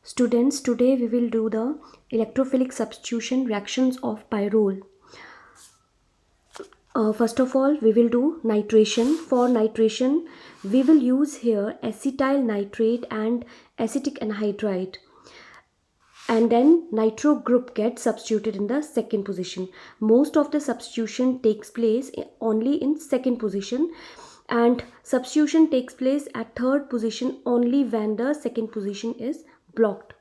Students, today we will do the electrophilic substitution reactions of pyrrole. First of all, we will do nitration. For nitration, we will use here acetyl nitrate and acetic anhydride. And then nitro group gets substituted in the second position. Most of the substitution takes place only in second position, and substitution takes place at third position only when the second position is blocked.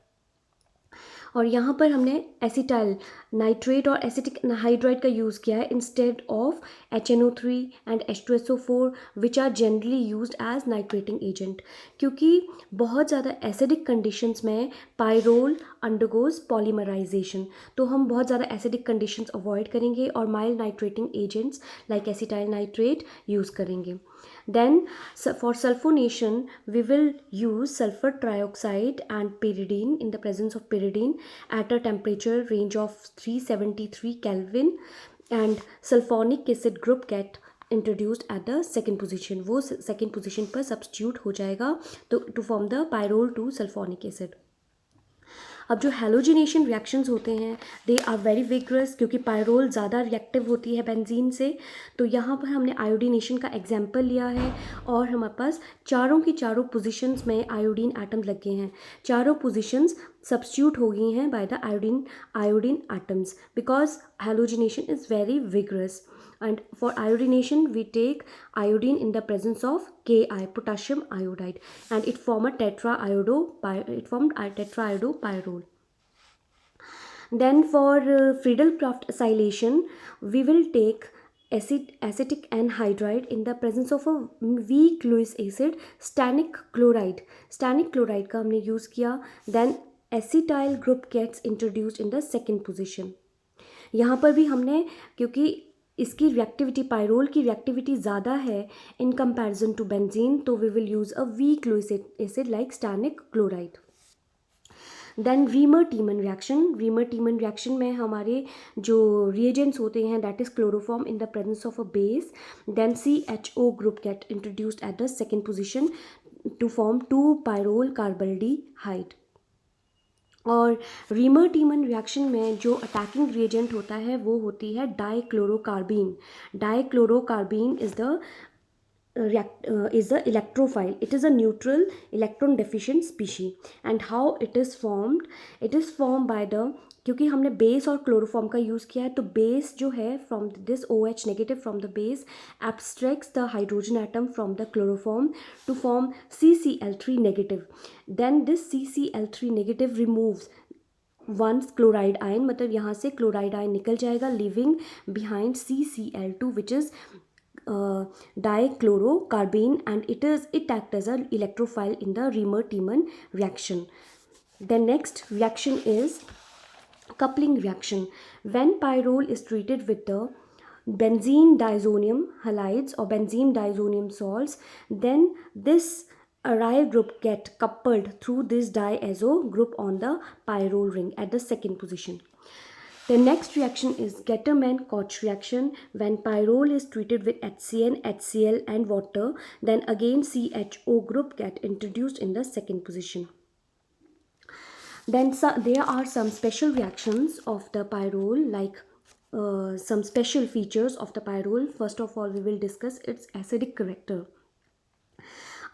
और यहाँ पर हमने acetyl nitrate और acetic anhydride का use किया है instead of HNO3 and H2SO4 which are generally used as nitrating agent, क्योंकि बहुत ज़्यादा एसिडिक कंडीशंस में पायरोल अंडरगोज पॉलीमराइजेशन, तो हम बहुत ज़्यादा एसिडिक कंडीशंस अवॉइड करेंगे और mild nitrating agents like acetyl nitrate use करेंगे. Then for sulfonation we will use sulfur trioxide and pyridine in the presence of pyridine at a temperature range of 373 Kelvin, and sulfonic acid group get introduced at the second position. वो second position पर substitute हो जाएगा to form the pyrrole to sulfonic acid. अब जो halogenation reactions होते हैं they are very vigorous, क्योंकि pyrrole ज़्यादा रिएक्टिव होती है बेंजीन से. तो यहाँ पर हमने आयोडीनेशन का एग्जाम्पल लिया है और हमारे पास चारों की चारों पोजीशंस में आयोडीन एटम्स लगे हैं. चारों पोजीशंस सब्स्टिट्यूट हो गई हैं by the iodine atoms because halogenation is very vigorous. And for iodination we take iodine in the presence of Ki, potassium iodide, and it formed a tetraiodopyrrole. Then for Friedel-Crafts acylation we will take acetic anhydride in the presence of a weak Lewis acid, stannic chloride. Stannic chloride का हमने use किया. Then acetyl group gets introduced in the second position. यहाँ पर भी हमने, क्योंकि इसकी reactivity pyrrole की रिएक्टिविटी ज़्यादा है इन कंपैरिजन टू बेंजीन, तो we will use a weak Lewis acid like stannic chloride. Then Reimer Tiemann reaction में हमारे जो रिएजेंट्स होते हैं that is chloroform in the presence of a base. Then CHO group get introduced at the second position to form 2 pyrrole carbaldehyde. और Reimer Tiemann reaction में जो attacking reagent होता है वो होती है डाइक्लोरोकार्बीन. डाइक्लोरोकार्बीन is the electrophile. It is a neutral electron deficient species. And how it is formed? It is formed by the, क्योंकि हमने बेस और क्लोरोफॉर्म का यूज़ किया है, तो बेस जो है from this OH negative from the base abstracts the hydrogen atom from the chloroform to form CCl3 negative. Then this CCl3 negative removes once chloride ion, मतलब यहाँ से क्लोराइड आयन निकल जाएगा, leaving behind CCl2 which is dichlorocarbene, and it acts as an electrophile in the Riemer-Tiemann reaction. The next reaction is coupling reaction. When pyrrole is treated with the benzene diazonium halides or benzene diazonium salts, then this aryl group get coupled through this diazo group on the pyrrole ring at the second position. The next reaction is Gettermann-Koch reaction. When pyrrole is treated with HCN, HCl and water, then again CHO group get introduced in the second position. Then there are some special reactions of the pyrrole, like some special features of the pyrrole. First of all, we will discuss its acidic character.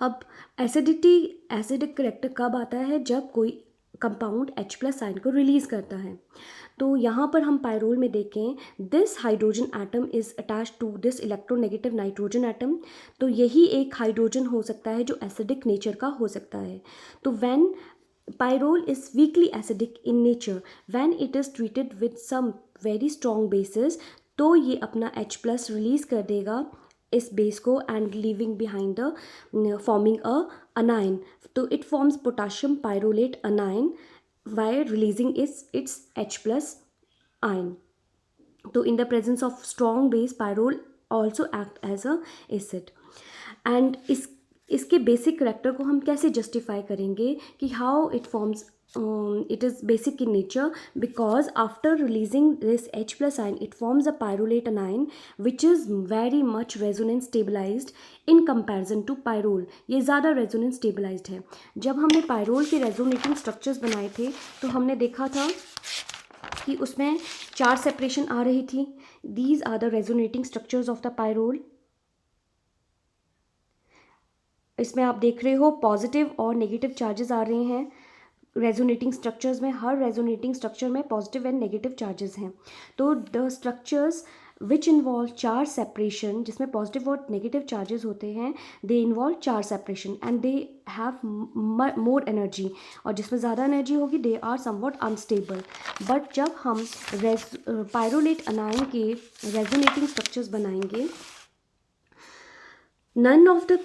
अब acidic character कब आता है? जब कोई compound H+ ion को release करता है. तो यहाँ पर हम पायरोल में देखें, this hydrogen atom is attach to this electronegative nitrogen atom. तो यही एक हाइड्रोजन हो सकता है जो एसिडिक नेचर का हो सकता है. तो when pyrrole is weakly acidic in nature, when it is treated with some very strong bases, तो ये अपना H+ रिलीज़ कर देगा इस बेस को and leaving behind the forming a anion. तो it forms potassium pyrrolate anion by releasing its H+ ion. तो in the presence of strong base, pyrrole also act as a acid. And इसके basic character को हम कैसे justify करेंगे कि how it forms it is basic in nature because after releasing this H plus ion it forms a pyrrolate anion which is very much resonance stabilized in comparison to pyrrole. ये ज़्यादा resonance stabilized है. जब हमने pyrrole के resonating structures बनाए थे तो हमने देखा था कि उसमें 4 separation आ रही थी. These are the resonating structures of the pyrrole. इसमें आप देख रहे हो पॉजिटिव और नेगेटिव चार्जेस आ रहे हैं. रेजोनेटिंग स्ट्रक्चर्स में हर रेजोनेटिंग स्ट्रक्चर में पॉजिटिव एंड नेगेटिव चार्जेस हैं. तो the structures which involve charge separation, जिसमें पॉजिटिव और नेगेटिव चार्जेस होते हैं, they involve charge separation and they have more energy. और जिसमें ज़्यादा एनर्जी होगी they are somewhat unstable. But जब हम पायरोलेट अनायन के रेजोनेटिंग स्ट्रक्चर्स बनाएंगे, none of the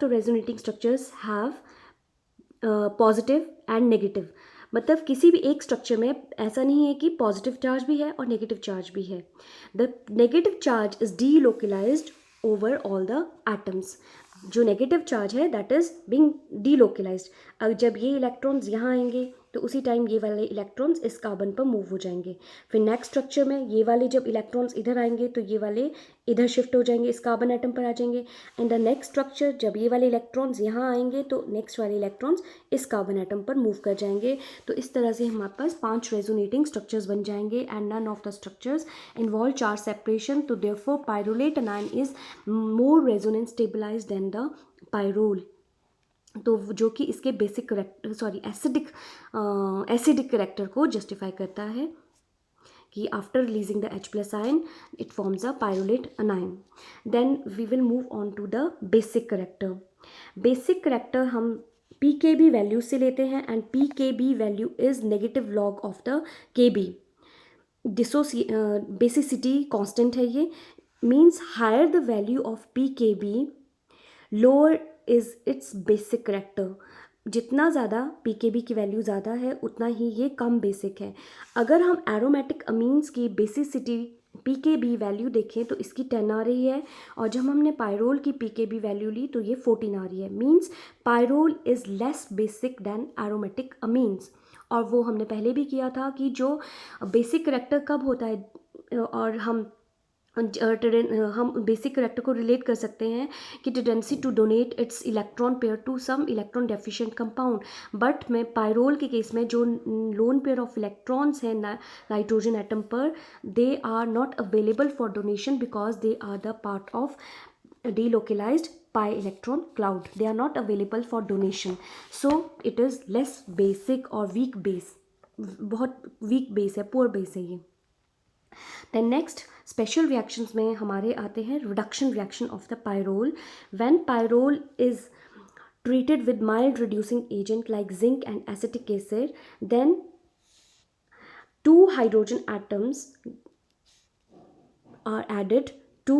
resonating structures have positive and negative. मतलब किसी भी एक स्ट्रक्चर में ऐसा नहीं है कि पॉजिटिव चार्ज भी है और नेगेटिव चार्ज भी है. The negative charge is delocalised over all the atoms. जो नेगेटिव चार्ज है दैट इज बीइंग डीलोकलाइज्ड. अब जब ये इलेक्ट्रॉन्स यहाँ आएंगे तो उसी टाइम ये वाले इलेक्ट्रॉन्स इस कार्बन पर मूव हो जाएंगे. फिर नेक्स्ट स्ट्रक्चर में ये वाले जब इलेक्ट्रॉन्स इधर आएंगे तो ये वाले इधर शिफ्ट हो जाएंगे, इस कार्बन एटम पर आ जाएंगे. एंड द नेक्स्ट स्ट्रक्चर जब ये वाले इलेक्ट्रॉन्स यहाँ आएंगे तो नेक्स्ट वाले इलेक्ट्रॉन्स इस कार्बन एटम पर मूव कर जाएंगे. तो इस तरह से हमारे पास 5 रेजोनेटिंग स्ट्रक्चर्स बन जाएंगे and none of the structures involve charge separation. तो therefore pyrrolate anion is more resonance stabilized than the pyrrole. तो जो कि इसके बेसिक करेक्टर एसिडिक करेक्टर को जस्टिफाई करता है कि after releasing the H plus ion it forms a pyrrolate anion. Then we will move on to the basic character. Basic character हम pKb value से लेते हैं and pKb value is negative log of the Kb. Basicity constant है ये. Means higher the value of pKb lower is its basic character. जितना ज़्यादा pKb की value ज़्यादा है उतना ही ये कम बेसिक है. अगर हम एरोमेटिक अमीन्स की बेसिसिटी pKb वैल्यू देखें तो इसकी 10 आ रही है और जब हमने पायरोल की pKb वैल्यू ली तो ये 14 आ रही है. Means pyrrole is less basic then aromatic amines. और वो हमने पहले भी किया था कि जो बेसिक करेक्टर कब होता है और हम बेसिक करेक्टर को रिलेट कर सकते हैं कि tendency to donate its electron pair to some electron deficient compound. But में पायरोल के केस में जो लोन पेयर ऑफ इलेक्ट्रॉन्स हैं नाइट्रोजन एटम पर, they are not available for donation because they are the part of delocalized pi electron cloud. They are not available for donation, so it is less basic or weak base. बहुत weak base है, poor base है ये. Then next special reactions में हमारे आते हैं reduction reaction of the pyrrole. When pyrrole is treated with mild reducing agent like zinc and acetic acid, then 2 hydrogen atoms are added to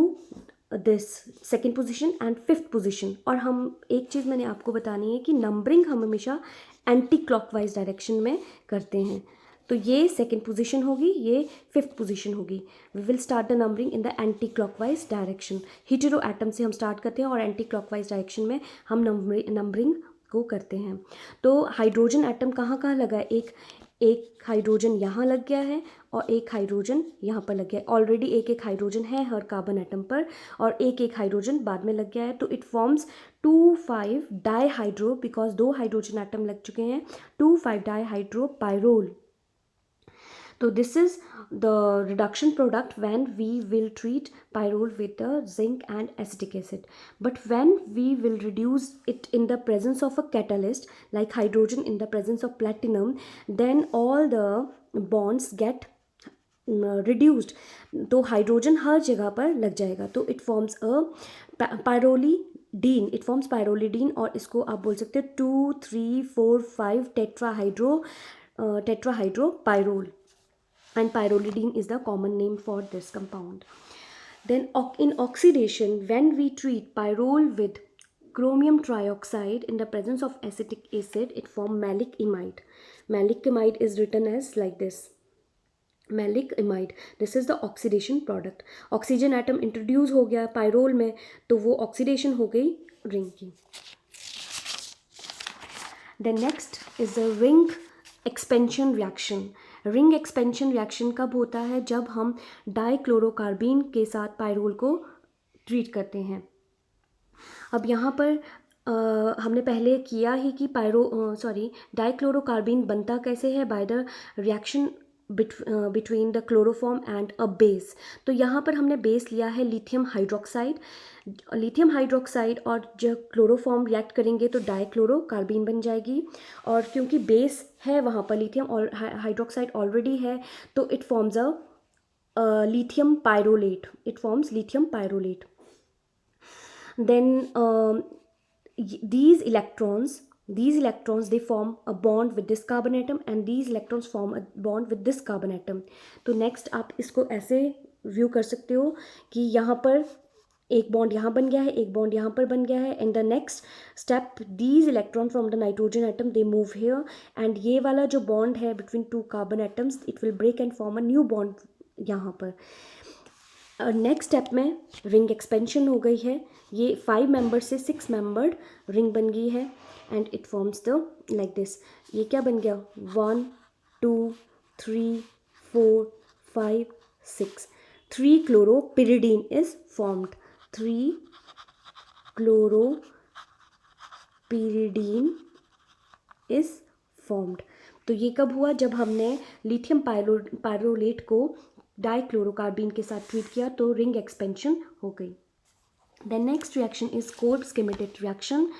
this second position and fifth position. और हम एक चीज़ मैंने आपको बतानी है कि नंबरिंग हम हमेशा एंटी क्लॉकवाइज डायरेक्शन में करते हैं. तो ये सेकेंड पोजीशन होगी, ये फिफ्थ पोजीशन होगी. We will start the numbering in the anticlockwise direction. Hetero atom से हम स्टार्ट करते हैं और एंटी क्लॉकवाइज डायरेक्शन में हम नंबरिंग को करते हैं. तो हाइड्रोजन एटम कहाँ कहाँ लगा है? एक हाइड्रोजन यहाँ लग गया है और एक हाइड्रोजन यहाँ पर लग गया है. ऑलरेडी एक हाइड्रोजन है हर कार्बन एटम पर और एक हाइड्रोजन बाद में लग गया है. तो it forms 2,5 dihydro, because 2 hydrogen atom लग चुके हैं. 2,5 dihydro pyrrole. So this is the reduction product when we will treat pyrrole with the zinc and acetic acid. But when we will reduce it in the presence of a catalyst like hydrogen in the presence of platinum, then all the bonds get reduced. तो hydrogen हर जगह पर लग जाएगा. तो it forms a pyrrolidine. It forms pyrrolidine और इसको आप बोल सकते हो 2, 3, 4, 5 tetrahydropyrrole. And pyrrolidine is the common name for this compound. Then in oxidation, when we treat pyrrole with chromium trioxide in the presence of acetic acid, it forms malic imide. Malic imide is written as like this. Malic imide. This is the oxidation product. Oxygen atom introduce हो गया pyrrole में, तो वो oxidation हो गई ring की। Then next is the ring expansion reaction. Ring expansion reaction कब होता है? जब हम डाइक्लोरोकार्बीन के साथ पायरोल को ट्रीट करते हैं। अब यहाँ पर हमने पहले किया ही कि डाइक्लोरोकार्बीन बनता कैसे है? By the reaction between the chloroform and a base. तो यहाँ पर हमने बेस लिया है लिथियम हाइड्रोक्साइड। लिथियम हाइड्रोक्साइड और जब क्लोरोफॉर्म रिएक्ट करेंगे तो डाइक्लोरोकार्बीन बन जाएगी, और क्योंकि बेस है वहाँ पर लिथियम और हाइड्रोक्साइड ऑलरेडी है, तो it forms a lithium pyrolate. It forms lithium pyrolate. Then these electrons they form a bond with this carbon atom, and these electrons form a bond with this carbon atom. तो next आप इसको ऐसे view कर सकते हो कि यहाँ पर एक बॉन्ड यहाँ बन गया है, एक बॉन्ड यहाँ पर बन गया है, and the next step these electron from the nitrogen atom they move here, and ये वाला जो बॉन्ड है between two carbon atoms it will break and form a new bond यहाँ पर। नेक्स्ट स्टेप में रिंग एक्सपेंशन हो गई है, ये 5 मेंबर से 6 मेंबर्ड रिंग बन गई है, and it forms the like this. ये क्या बन गया? 1 2 3 4 5 6। 3 chloropiridine is formed. 3 chloropiridine is formed. तो ये कब हुआ? जब हमने लिथियम पायरोलेट को डाइक्लोरोकार्बीन के साथ ट्रीट किया, तो रिंग एक्सपेंशन हो गई। The next reaction is Kolb-Schmidt reaction.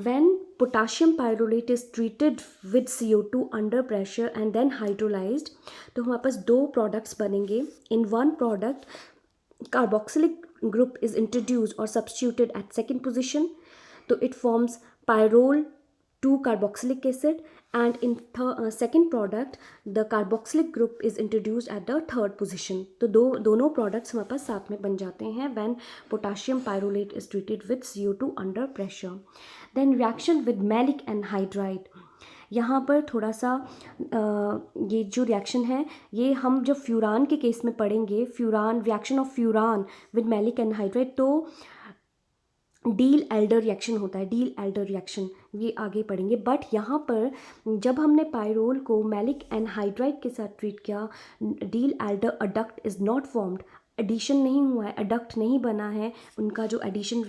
When potassium pyrrolate is treated with CO2 under pressure and then hydrolyzed, तो हमारे पास 2 products बनेंगे. In one product, carboxylic group is introduced or substituted at second position. So it forms pyrrole 2 carboxylic acid, and in second product the carboxylic group is introduced at the third position. तो दोनों products हमारे पास साथ में बन जाते हैं when potassium pyrrolate is treated with CO2 under pressure. Then reaction with malic anhydride. यहाँ पर थोड़ा सा ये जो रिएक्शन है ये हम जब फ्यूरान के केस में पढ़ेंगे, furan reaction of furan with maleic anhydride, तो डील एल्डर रिएक्शन होता है, डील एल्डर रिएक्शन ये आगे पढ़ेंगे। बट यहाँ पर जब हमने पायरोल को मैलिक एनहाइड्राइड के साथ ट्रीट किया, Diels Alder adduct is not formed, addition नहीं हुआ है, अडक्ट नहीं बना है, उनका जो एडिशन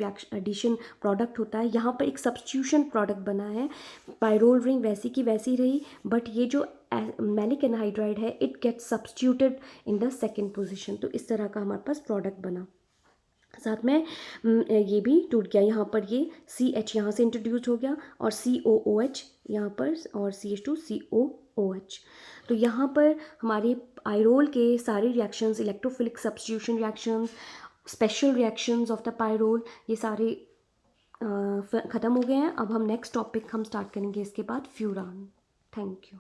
प्रोडक्ट होता है, यहाँ पर एक सब्स्टिट्यूशन प्रोडक्ट बना है। पायरोल रिंग वैसी की वैसी रही, बट ये जो मैलिक एनहाइड्राइड है it gets substituted in the second position. तो इस तरह का हमारे पास प्रोडक्ट बना। साथ में ये भी टूट गया, यहाँ पर ये CH यहाँ से इंट्रोड्यूस हो गया और COOH यहाँ पर और CH2COOH। तो यहाँ पर हमारे पायरोल के सारे reactions, electrophilic substitution reactions, special reactions of the pyrrole, ये सारे ख़त्म हो गए हैं। अब हम नेक्स्ट टॉपिक हम स्टार्ट करेंगे इसके बाद फ्यूरान। Thank you.